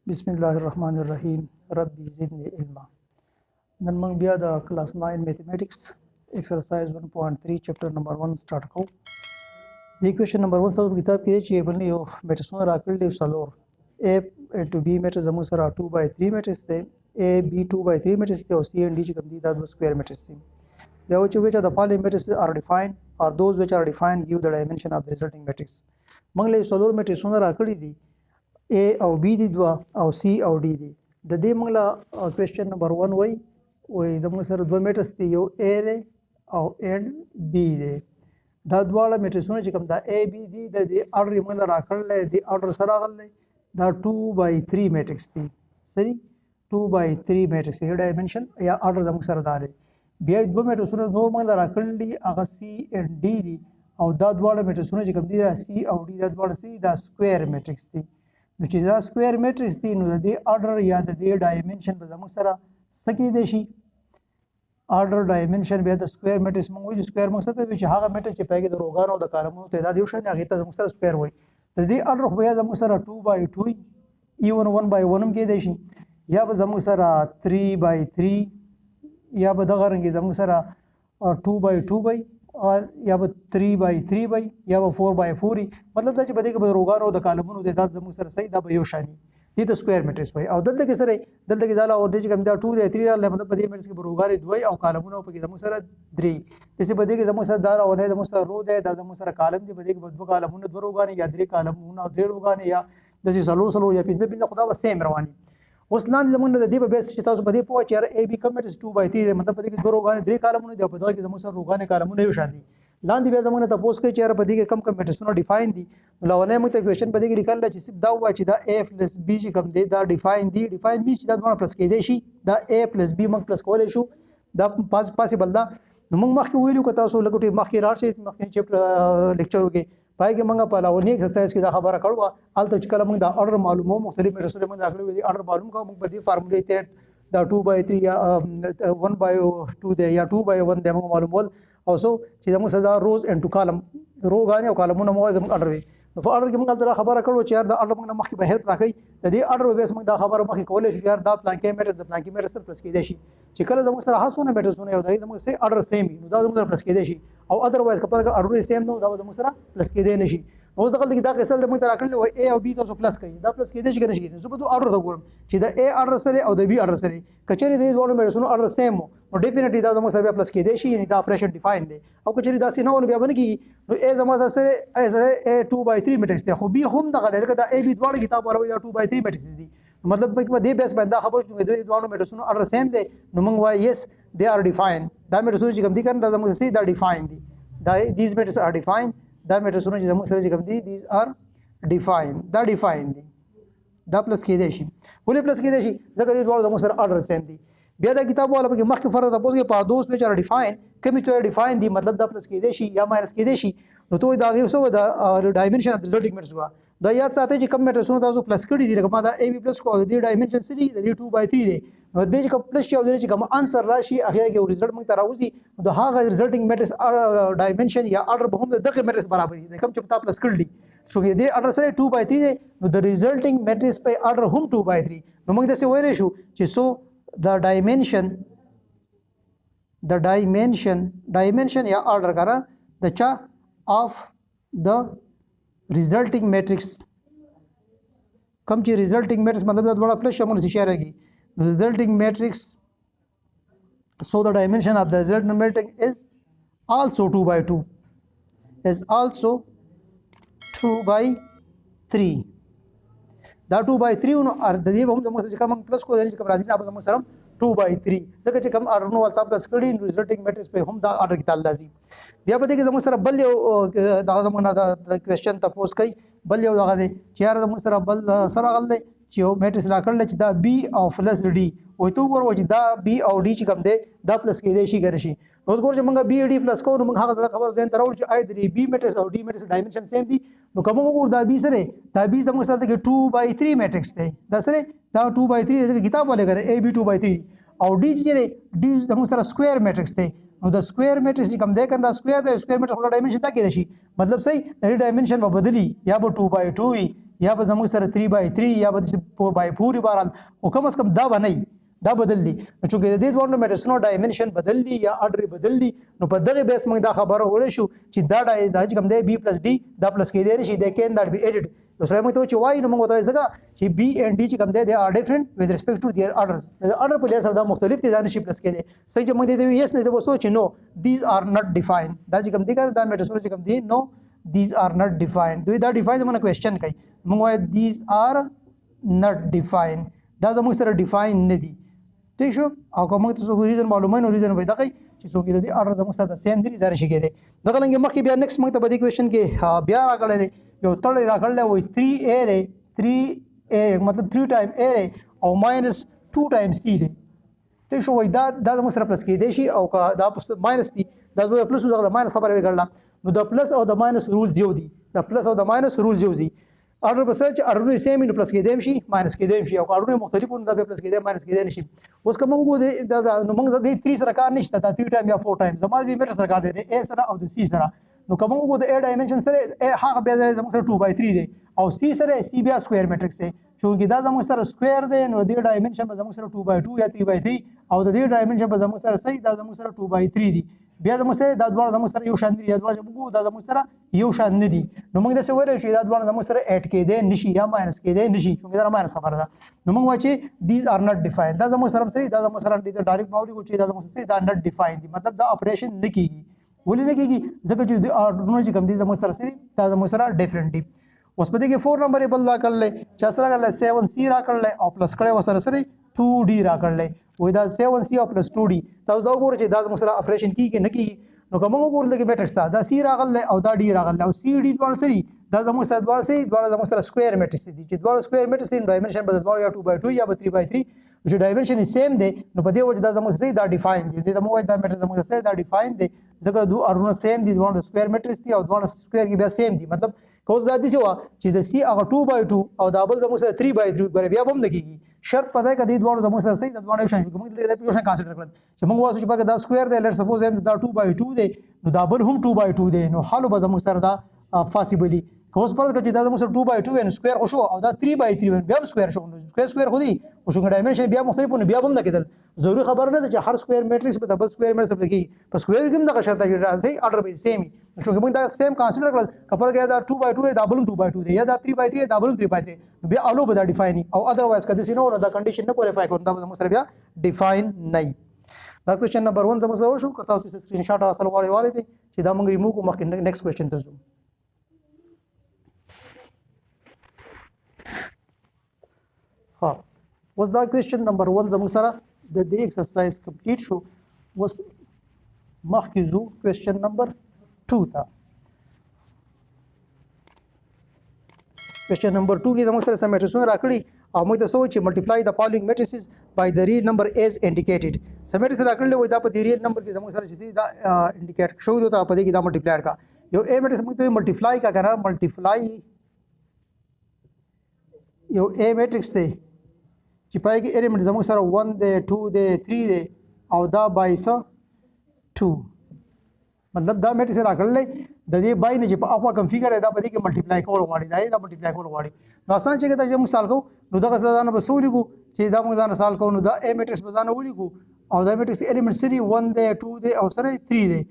बिस्मिल्लाहिर्रहमानिर्रहीम रब्बी ज़िदनी इल्मा। नन मंग बिया the class 9 mathematics exercise 1.3 chapter number 1 स्टार्ट को द इक्वेशन नंबर 1 सब किताब के चे बनी यो मैट्रिक्स राकल दे सलोर a into b मैट्रिक्स जमु सरा 2/3 मैट्रिक्स थे a b 2/3 मैट्रिक्स थे और c and d ची कम दी दा स्क्वायर मैट्रिक्स थे they which of the following matrices are defined or those which are defined give the dimension of the resulting matrix मंग ले सलोर मैट्रिक्स राकल दी A او B دي دوا او C او D دي د دې موږ له کوېسچن نمبر 1 وای د موږ سره دوه میټرس دي یو A دی او and B دی دا دواړه میټرسونه چې کوم دا A B دي د دې اډر موږ له راکړل دي اډر سره راغلی دا 2/3 میټرکس دي صحیح 2/3 میټرکس دی ډایمنشن یا اډر زموږ سره دا دی بیا دوه میټرسونه نور موږ له راکړل دي هغه C and D دي او دا دواړه میټرسونه چې کوم دي دا C او D دا دواړه سي دا سکوير میټرکس دي نو چې دا سکوير میټرکس دی نو د دې اډر یا د دې ډایمنشن به زموږ سره سکی دی شي اډر ډایمنشن بیا د سکوير میټرکس موږ وایو سکوير مقصد دی چې هغه میټر چې پایګه د روغانو د کارمونو تعداد یو شان هغه ته زموږ سره سکوير وایي د دې اډر خو بیا زموږ سره 2/2 ایون 1/1 هم کې دی شي یا به زموږ سره 3/3 یا به دغه رنګ زموږ سره 2/2 یا به 3/3 یا به 4/4 مطلب دا چې بده کې به روغانو د کالمونو د تعداد زموږ سره صحیح دا به یو شانی دي ته سکوير میټرکس وای او دلته کې سره دلته کې دا لا اور دې چې کوم دا 2 3 را مطلب په دې میټرکس کې روغانې دوی او کالمونو په کې زموږ سره 3 دسه بده کې زموږ سره دا او نه زموږ سره رو ده دا زموږ سره کالم دي بده کې دوه کالمونو دوه روغانې یا درې کالمونو او درې روغانې یا د سلو یا 5 خدا به سیم رواني اوس لاندې زمونږ د دې په بیس چې تاسو په دې پوه چې A B کم میټرکس 2/3 مطلب په دې کې دوه روغانې درې کالمونه دي په دغه کې زموږ سره روغانې کالمونه یو شان دي لاندې بیا زمونږ ته پوس کوي چې په دې کې کم میټرکسونه ډیفاین دي لونه موږ ته کوېشن په دې کې لیکل چې صرف دا وایي چې دا A + B چې کم دی دا ډیفاین دي ډیفاین می چې دا دوه پلس کېدای شي دا A + B موږ پلس کولای شو دا پاسبل ده نو موږ مخکې ویلو که تاسو لګوټي مخکې راشي مخکې چپټر لیکچر وکړي پای کې موږ په لاولنی ایکسرسایز کې دا خبره کړو الته چې کله موږ دا اډر معلومو مختلف میټرسونه موږ راغلي دي اډر معلوم کوو موږ په دې فارمولې ته دا 2/3 یا 1/2 دی یا 2/1 دی موږ معلومول او سو چې موږ سره روز انټو کالم روغانې او کالمونه موږ اډر وي نو په اډر کې موږ دا خبره کړو چې یار دا اډر موږ مخکې بهر راکې د دې اډر به موږ دا خبره مخکې کولای شو یار دا پلان کې میټرس د پلان کې میټرس پلس کېدای شي چې کله زموږ سره هڅونه میټرسونه یو دای زموږ سره اډر سیم نو دا زموږ سره پلس کېدای شي او اذروایز کله اډر سیم نو دا زموږ سره پلس کېدای نشي نو دغه کې دا قصه د موږ تر راکړل و A او B تاسو پلس کړئ دا پلس کېدای شي کنه شي زه په دوه اډر دا ګورم چې د A اډر سره او د B اډر سره کچېری د دوه میټرسونو اډر سیم نو ډیفینیټلی دا زموږ سره پلس کېدای شي یعنی دا اپریشن ډیفاین دی او کچېری دا سینه ول بیا باندې کی نو A زموږ سره A 2/3 میټرکس دی خو B هم دغه دا A B دواړه کتاب ولوي دا 2/3 میټرکس دي مطلب په دې بیس باندې خبر شو د دوه میټرسونو اډر سیم دی نو موږ وایي یس دے آر ډیفاین دا میټرسونه چې کوم دي کنه دا زموږ سره دا ډیفاین دي دا دیز میټرس ار ډیفاین دا میټرسونه چې زموږ سره چې کوم دي دیز ار ډیفاین دا ډیفاین دي دا پلس کېدای شي ولې پلس کېدای شي ځکه دې ډول د سره اډر سیم دي بیا دا کتاب والا په مخکې فرض تاسو کې په دوس وچ ډیفاین کمی تو ډیفاین دي مطلب دا پلس کېدای شي یا ماینس کېدای شي نو ته دا یو څه دا ډایمنشن اف ریزلټینګ میټرس دا یاد ساتئ چې کم میټرسونه تاسو پلس کړی دي لکه ما دا A B پلس کو د دې ډایمنشن سری د دې 2/3 دی نو د دې کوم پلس چې او د دې کوم انسر راشي اخر کې ریزلټ موږ ته راوځي د هغه ریزلټینګ میټرس ډایمنشن یا اډر به هم دغه میټرس برابر دي کوم چې تاسو پلس کړل دي شو کې دې اډر سره 2/3 دی نو د ریزلټینګ میټرس په اډر هم 2/3 نو موږ د څه وایو شو چې سو د ډایمنشن یا اډر کرا د چا اف د resulting matrix کم چې resulting matrix مطلب دا ډول پلس شامل شي راګي resulting matrix so the dimension of the resultant matrix is also 2/2 is also 2/3 دا 2/3 نو ار د دې هم د کوم پلس کو د کوم راځي نه به سره 2/3 ځکه چې کوم اډر نو تاسو پلس کړی resulting matrix په هم دا اډر کې تعال راځي بیا په دې کې زموږ سره بل یو دغه زموږ د کوېسچن تاسو کوي بل یو دغه دی چې یار زموږ سره بل سره غل دی چې یو میټرکس راکړل چې دا B او پلس D وای ته ګورو چې دا B او D چې کوم دی دا پلس کېدای شي ګر شي نو ګورو چې موږ B D پلس کوو نو موږ هغه خبر ځین تراول چې آی د B میټرکس او D میټرکس ډایمنشن سیم دي نو کوم وګور دا B سره دا B زموږ سره کې 2/3 میټرکس دی دا سره دا 2/3 چې کتاب ولې غره A B 2/3 او D چې D زموږ سره سکوير میټرکس دی نو د سکوير میټرکس کوم دی کنده سکوير د سکوير میټرکس ډایمنشن دا کې شي مطلب صحیح د ډایمنشن په بدلی یا به 2/2 وي یا به زموږ سره 3/3 یا به 4/4 بهرحال او کم از کم دا به نه دا بدل دي نو چې د دې دوه میټریکسونو ډایمنشن بدل دي یا اډر بدل دي نو په دغه بیس موږ دا خبره ولې شو چې دا چې کوم دی B + D دا پلس کې دی شي د کین دا بي ایډیټ نو سره موږ ته چې وای نو موږ ته ځکه چې B and D چې کوم دی they are different with respect to their orders د اډر په لحاظ دا مختلف دي دا نشي پلس کې دي صحیح چې موږ دې یس نه دی وسو چې نو these are not defined دا چې کوم دی دا میټریکسونو چې کوم دی نو these are not defined دوی دا ډیفاین موږ کوېسچن کوي موږ وای these are not defined دا زموږ سره ډیفاین نه دي ٹھیک شو او کوم ته څه ریزن معلومه نو ریزن وای دا کوي چې څوک دې اډر زموږ سره سیم دي دا شي کېده دا څنګه مخکې بیا نیکسټ موږ ته بدی کوېسچن کې بیا راغلی دی یو تړ راغلی وای 3a ری 3a مطلب 3 ټایم a ری او ماینس 2 ټایم c دی ٹھیک شو وای دا زموږ سره پلس کېدی شي او دا ماینس دي دا پلس دا ماینس خبره وکړه نو د پلس او د ماینس رولز یو دي د پلس او د ماینس رولز یو دي اډر په سر چې اډرونه سیم نو پلس کېدیم شي ماینس کېدیم شي او اډرونه مختلفونه د پلس کېدیم ماینس کېدیم شي اوس کوم موږ د نو موږ د 3 سره کار نشته دا 3 ټایم یا 4 ټایم زما د میټر سره کار دی A سره او د C سره نو کوم موږ د A ډایمنشن سره هغه بیا زموږ سره 2/3 دی او C سره C بیا سکوير میټرکس دی چې دا زموږ سره سکوير دی نو د ډایمنشن په زموږ سره 2/2 یا 3/3 او د دې ډایمنشن په زموږ سره صحیح دا زموږ سره 2/3 دی بیا زموږ سره دا دواړه زموږ سره یو شان دي یا دواړه موږ دا زموږ سره یو شان نه دي نو موږ دا څه وایو چې دا دواړه زموږ سره اډ کېدې نشي یا ماینس کېدې نشي چې دا ماینس خبره ده نو موږ وایو چې these are not defined دا زموږ سره صحیح دا زموږ سره ډایرکټ باوري کو چې دا زموږ سره دا not defined دي مطلب دا اپریشن نه کیږي ولې نه کیږي ځکه چې د اډرونو چې کوم دي زموږ سره صحیح دا زموږ سره ډیفرنٹ دي اوس په دې کې 4 نمبر بل لا کړل چې سره کړل 7c را کړل او پلس کړل وسره سره 2d را کړل وای دا 7c او پلس 2d تاسو دا وګورئ چې دا زموږ سره اپریشن کیږي نه کیږي نو کوم وګورئ چې میټرکس دا C راغله او دا D راغله او C D دواړه سری دا زموږ سره دواړه زموږ سره سکوير میټرکس دي چې دواړه سکوير میټرکس دي ډایمنشن به دواړه یا 2/2 یا 3/3 چې ډایمنشن سیم دی نو په دې وجه دا زموږ سره دا ډیفاین دي دا موږ دا میټر زموږ سره دا ډیفاین دي ځکه دوه اړونه سیم دي دواړه سکوير میټرکس دي او دواړه سکوير کې بیا سیم دي مطلب کوز دا دي چې د C هغه 2/2 او دا بل زموږ سره 3/3 بیا هم دګيږي شرط پدې کدي دواړه زموږ سره صحیح د دواړه شان کوم دې په شان کانسیډر کړل چې موږ واسو چې پکې دا سکوير دی لیټ سپوز دا 2/2 دی نو دا بل هم 2/2 دی نو حل به زموږ سره دا پاسیبلی کوس پر چې دا زموږ سره 2/2 نو سکوير خو شو او دا 3/3 بیا هم سکوير شو نو سکوير خو دی او څنګه ډایمنشن بیا مختلفونه بیا هم نه کېدل ضروري خبر نه ده چې هر سکوير میټرکس په دبل سکوير میټرکس په کې په سکوير کې هم دا شرط دی چې اډر به سیم نو چې موږ دا سیم کانسیډر کړل کپر کې دا 2/2 دا بل 2/2 دی یا دا 3/3 دا بل 3/3 بیا اولو به دا ډیفاین او اذروایز کده سينو دا کنډیشن نه کولیفای کوي دا زموږ سره بیا ډیفاین نه دا کوېسچن نمبر 1 زموږ سره شو کته تاسو سکرین شاټ اصل غواړئ دي چې دا موږ ریموو کوو مخکې نیکسټ کوېسچن ته ځو ها اوس دا کوېسچن نمبر 1 زموږ سره د دې ایکسرسایز کمپلیټ شو اوس مخکې ځو کوېسچن نمبر 2 ته کوېسچن نمبر 2 کې زموږ سره سم میټریسونه راکړي او موږ ته سوچ چې ملټیپلای د فالوینګ میټریسز بای د ریل نمبر ایز انډیکیټډ سم میټریس راکړل وای دا په دې ریل نمبر کې زموږ سره چې دا انډیکیټ شو دا په دې کې دا ملټیپلای کا یو ا میټریس موږ ته ملټیپلای کا کنه ملټیپلای یو ا میټریکس دی چې پای کې ایلیمنٹ زموږ سره 1 دی 2 دی 3 دی او دا بای 2 مطلب دا میټریکس راکړل د دې بای نه چې په اخوا کنفیګر دا په دې کې ملټیپلای کول غواړي دا ملټیپلای کول غواړي نو آسان چې دا موږ سال کو نو دا څه به سولې کو چې دا موږ ځان سال کو نو دا ا میټریکس به ځان ولیکو او دا میټریکس ایلیمنٹ سری 1 دی 2 دی او سره 3 دی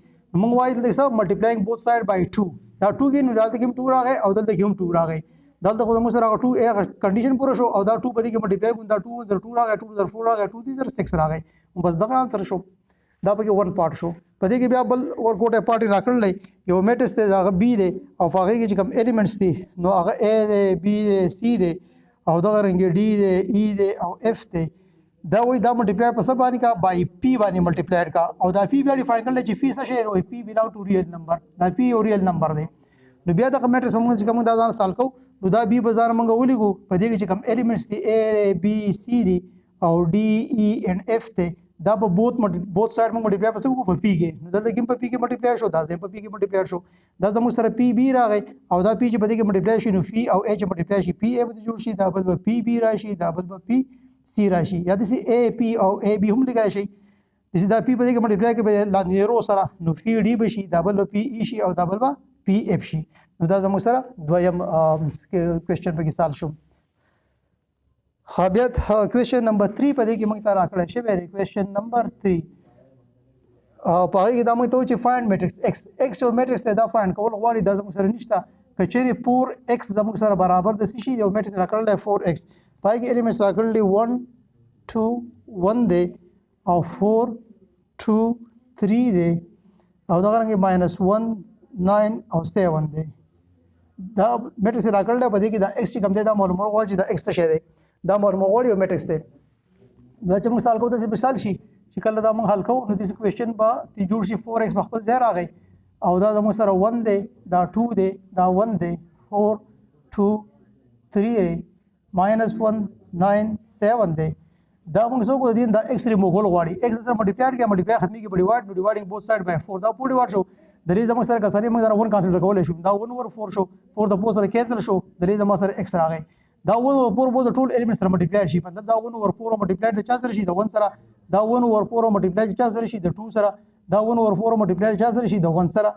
موږ وایو دا څه ملټیپلایینګ بوث ساید بای 2 دا 2 کې نو دلته کې هم 2 راغی او دلته کې هم 2 راغی دلته خو موږ سره 2 کنډیشن پوره شو او دا 2 په دې کې ملټیپلای کوم دا 2 زر 2 راغی 2 زر 4 راغی 2 زر 6 راغی بس دا انسر شو دا پکې 1 پارت شو په دې کې بیا بل ورکوټه پارټي راکړل یو میټریکس ته هغه بی دی او هغه کې چې کوم ایلیمنټس دي نو هغه ا دی بی دی سی دی او دا رنګ ډي دی ای دی او اف دی دا وای دا ملټیپلای په سبا باندې کا بای پی باندې ملټیپلای کا او دا پی بیا ډیفاین کړل چې پی څه شی او پی بیلانګ ټو ریل نمبر دا پی یو ریل نمبر دی نو بیا دا میټریکس موږ چې کوم دا ځان سال کو نو دا بی بازار موږ ولګو په دې کې چې کوم ایلیمنټس دي ا بی سی دی او ډي ای اینڈ اف دی دا په بوث ساید موږ ملټیپلای پسې وکړو په پی کې نو دلته کې په پی کې ملټیپلای شو دا زم په پی کې ملټیپلای شو دا زموږ سره پی بی راغی او دا پی چې په دې کې ملټیپلای شي نو فی او ایچ ملټیپلای شي پی ا به جوړ شي دا بل پی بی راشي دا بل پی سی راشي یا د سی ا پی او ا بی هم لیکای شي د سی دا پی په دې کې ملټیپلای کې لاندې رو سره نو فی ډی به شي دا بل پی ای شي او دا بل پی اف شي نو دا زموږ سره دویم کوېسچن پکې سال شو. بیا کوېسچن نمبر 3 په دې کې موږ ته راکړی شوی دی. کوېسچن نمبر 3 په هغې کې دا موږ ته وایي چې فایند میټرکس ایکس یو میټرکس دی، دا فایند کول غواړي. دا زموږ سره نشته. که چیرې 4x زموږ سره برابر د څه شي یو میټرکس راکړلی 4x، په هغې کې ایلیمنټس راکړلي 1 2 1 دی او 4 2 3 دی او دغه رنګې -1 9 او 7 دی. دا میټرکس راکړلی، په دې کې دا x چې کوم دی دا معلومول غواړي چې دا x څه شی دی، دا معلومول غواړي یو میټرکس دی. دا چې موږ سال کوو داسې مثال شي چې کله دا موږ حل کوو نو داسې کوېسچن به جوړ شي 4x په خپل ځای راغی او دا زموږ سره 1 دی، دا 2 دی، دا 1 دی، 4 2 3 دی، -1 9 7 دی. دا موږ څه کوو دا x ریموول غواړي. x سره ملټیپلای کړئ، ملټیپلای ختمېږي په ډیوایډ، نو ډیوایډینګ بوث سایډ بای 4 دا 4 ډیوایډ شو. د دې زموږ سره کسانې موږ سره 1 کانسیډر کولی شو، دا 1 over 4 شو، 4 د 4 سره کینسل شو، د دې زموږ سره x راغی. دا 1 over 4 به د ټول ایلیمنټ سره ملټیپلای شي، مطلب دا 1 over 4 ملټیپلای د چا سره شي د 1 سره، دا 1 over 4 ملټیپلای د چا سره شي د 2 سره، دا 1 over 4 ملټیپلای د چا سره شي د 1 سره.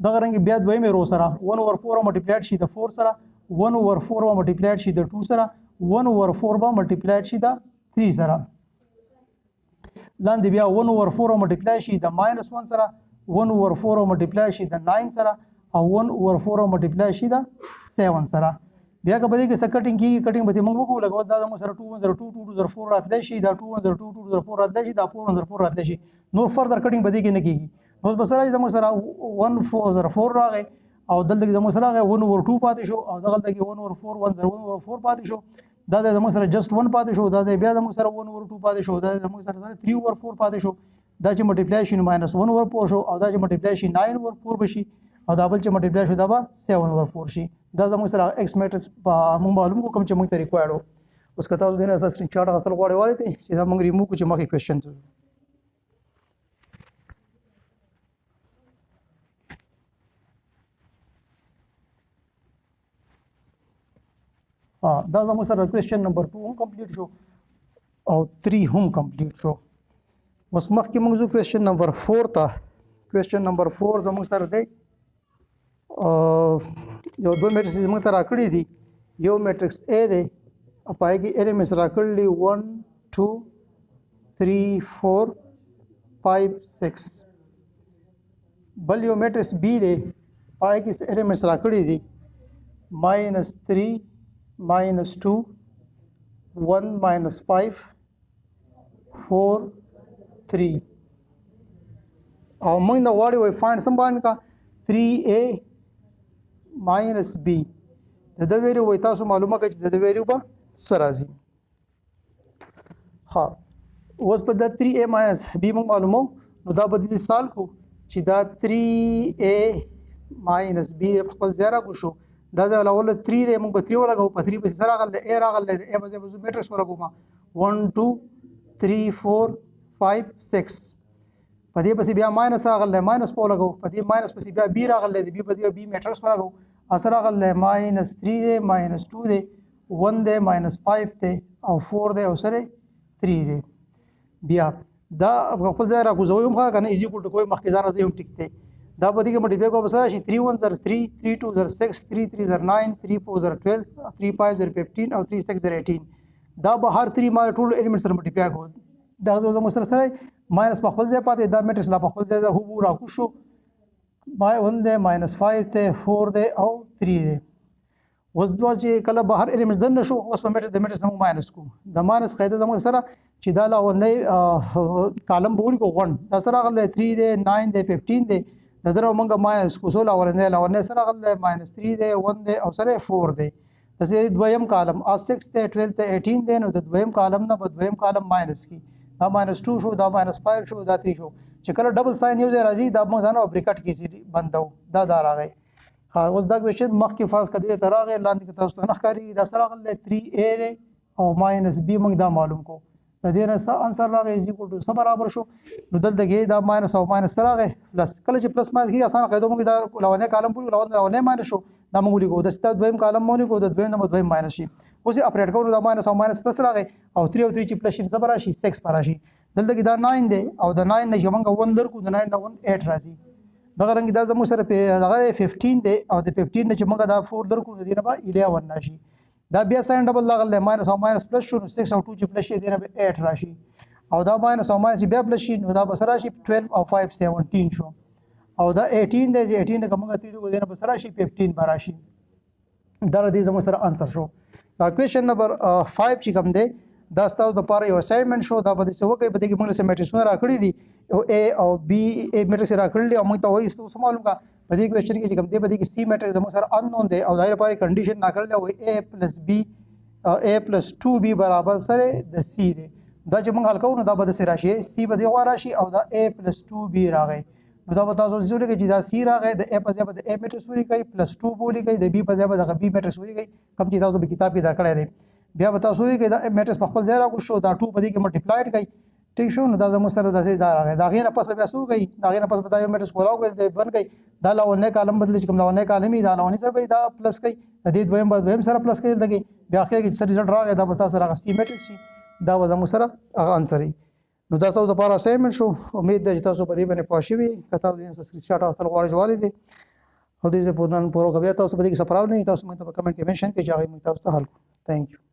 دغه رنګ بیا دویمې رو سره 1 over 4 ملټیپلای شي د 4 سره، 1 over 4 ملټیپلای شي د 2 سره، 1 over 4 به ملټیپلای شي د 3 سره. لاندې بیا 1 over 4 ملټیپلای شي د -1 سره، 1 over 4 ملټیپلای شي د 9 سره او 1 over 4 ملټیپلای شي د 7 سره. بیا که په دې کې څه کټینګ کېږي، کټینګ به موږ وکړو. لکه دا زموږ سره 2 1 0 2 2 2 0 4 راتلی شي، دا 2 1 0 2 2 0 4 راتلی شي، دا 4 1 0 4 راتلی شي. نور فردر کټینګ به دې کې نه کېږي. نو اوس به سره زموږ سره 1 4 0 4 راغی او دلته کې زموږ سره راغی 1 over 2 پاتې شو او دغلته کې 1 over 4 1 0 1 over 4 پاتې شو. دا زموږ سره جست 1 پاتې شو، دا بیا زموږ سره 1 over 2 پاتې شو، دا زموږ سره 3 over 4 پاتې شو. دا چې ملټیپلای شي نو -1 over 4 شو او دا چې ملټیپلای شي 9 over 4 بشي او دا بل چې ملټیپلای شو دا به 7 over 4 شي. دا زموږ سره x میټرکس موږ معلوم کوو کوم چې موږ ته ریکوایرډ و. اوس که تاسو دې نه اساسرین شاټ اخیستل غواړئ والدئ چې دا موږ ریموو کړو چې مخکې کوېسچن ته ځو. دا زموږ سره کوېسچن نمبر 2 هم کمپلیټ شو او 3 هم کمپلیټ شو. اوس مخکې موږ ځو کوېسچن نمبر 4 ته. کوېسچن نمبر 4 زموږ سره دی یو دوه میټرکس موږ ته راکړي دي. یو میټرکس A دی په هغې کې ایلیمنټس راکړلي 1 2 3 4 5 6. بل یو میټرکس B دی په هغې کې ایلیمنټس راکړي دي -3 -2 1 -5 4 3 او موږ نه غواړي وایي فایند سم باندې کا 3A -B. د ده ویلیو وایي تاسو معلومه کړئ چې د ده ویلیو به څه راځي. ها اوس په دا 3A - B موږ معلومو نو دا به داسې سال کو چې دا 3A - B په خپل ځای راکړو شو. دا ځای ولوله 3 دی موږ به 3 ولګوو، په 3 پسې څه راغلی A راغلی دی، A به ځای به زه میټرکس ولګوم 1 2 3 4 5 6. په دې پسې بیا ماینس راغلی، ماینس په ولګوو، په دې ماینس پسې بیا B راغلی دی، B پسې بیا B میټرکس ولګوو، اثر راغلی -3 دی -2 دی 1 دی -5 دی او 4 دی او سره 3 دی. بیا دا خپل ځای راکوزوي هم ښه که نه ایزي کوټ کوی مخکې ځان راځي هم ټیک دی. دا په دې کې ملټیپلای کوو به سره شي 3 1 0 3 3 2 0 6 3 3 0 9 3 4 0 12 3 5 0 15 او 3 6 0 18. دا به هر 3 ما ټول ایلیمنټ سره ملټیپلای کوو. دا زموږ سره ماینس په خپل ځای پاتې، دا میټرکس لا په خپل ځای هوبو راکوز شو 1 دی -5 دی 4 دی او 3 دی. اوس دوه چې کله بهر ایلیمنټس دننه شو اوس په میټرکس د میټرکس موږ ماینس کوو. د ماینس قاعده زموږ سره چې دا لاولنی کالم به ولیکو غونډ دا سره راغلی 3 دی 9 دی 15 دی د ده نه موږ ماینس کوو. څو لاولنی سره راغلی -3 دی 1 دی او سره 4 دی. داسې دویم کالم 6 دی 12 دی 18 دی نو د دویم کالم نه به دویم کالم ماینس کی. دا -2 شو، دا -5 شو، دا 3 شو. چې کله ډبل ساین یو ځای راځي دا موږ ځان بریکټ کې بندو. دا راغی. اوس دا کوېسچن مخکې فرض کړئ ته راغی، لاندې که تاسو ته نه ښکارېږي دا سره راغلی 3A دی او -B موږ دا معلوم کو. د دې نه څه انسر راغی از ایکول ټو څه برابر شو. نو دلته کې دا ماینس او ماینس څه راغی پلس. کله چې پلس ماینس کېږي اسانه قاعده موږ دا لاولنی کالم پورې لاولنی ماینس شو دا موږ ولیکو، داسې دا دویم کالم مو ولیکو، د دویم نه به دویم ماینس شي. اوس یې اپریټ کوو دا ماینس او ماینس پلس راغی او 3 او 3 چې پلس شي څه به راشي 6 به راشي. دلته کې دا 9 دی او د 9 نه چې موږ 1 لرو د 9 نه 1 8 راځي. دغه رنګ دا زموږ سره دغه 15 دی او د 15 نه چې موږ دا 4 درکو د دې نه به 11 راشي دا بیا ساين ډبل راغلی ماینس او ماینس پلس شو نو 6 او 2 چې پلس شي دې نه به 8 راشي او دا ماینس او ماینس بیا پلس شي نو دا به سره راشي 12 او 5 17 شو او دا 18 دی چې 18 نه موږ 3 کو دې نه به سره راشي 15 به راشي دا د دې زموږ سره انسر شو دا کوېشن نمبر 5 چې کوم دی دا ستاسو د پاره یو اساینمنت شو دا به څه وکړي په دې کې موږ سره میټریکسونه راکړي دي او A او B A میټریکس راکړل او موږ ته وایي څه معلوم کا په دې کوېشن کې چې کوم دی په دې کې C میټریکس زموږ سره انون دی او دا لپاره کنډیشن راکړل او A + B A + 2B برابر سره د C دی دا چې موږ حل کوو نو دا به د سره راشي C به دی غوا راشي او دا A + 2B راغی نو دا به تاسو زوړ کې چې دا C راغی د A په ځای به د A میټریکس وري کوي +2 بولی کوي د B په ځای به د B میټریکس وري کوي کوم چې تاسو په کتاب کې درکړی دی بیا به تاسو وایي چې دا میټریکس په خپل ځای راکو شو دا 2 په دې کې ملټیپلایډ کوي ټیک شو نو دا زموږ سره داسې دا راغی دا غینه پس بیا سو کوي دا غینه پس به دا یو میټریکس کولاو کوي بن کوي دا لاونه کالم بدل چې کوم لاونه کالمي دا لاونه سره به دا پلس کوي د دې دویم سره پلس کوي دغه بیا اخر کې چې رزلټ راغی دا بس تاسو سره سی میټریکس شي دا زموږ سره هغه انسر نو دا تاسو لپاره اساینمنت شو امید ده چې تاسو په دې باندې پوه شئ کته دې سکرین شاټ اصل غواړئ جوړې دي او دې په پورو کوي تاسو په دې کې سپراو نه تاسو مې په کمنټ کې منشن کې چې هغه مې تاسو ته حل ثانک یو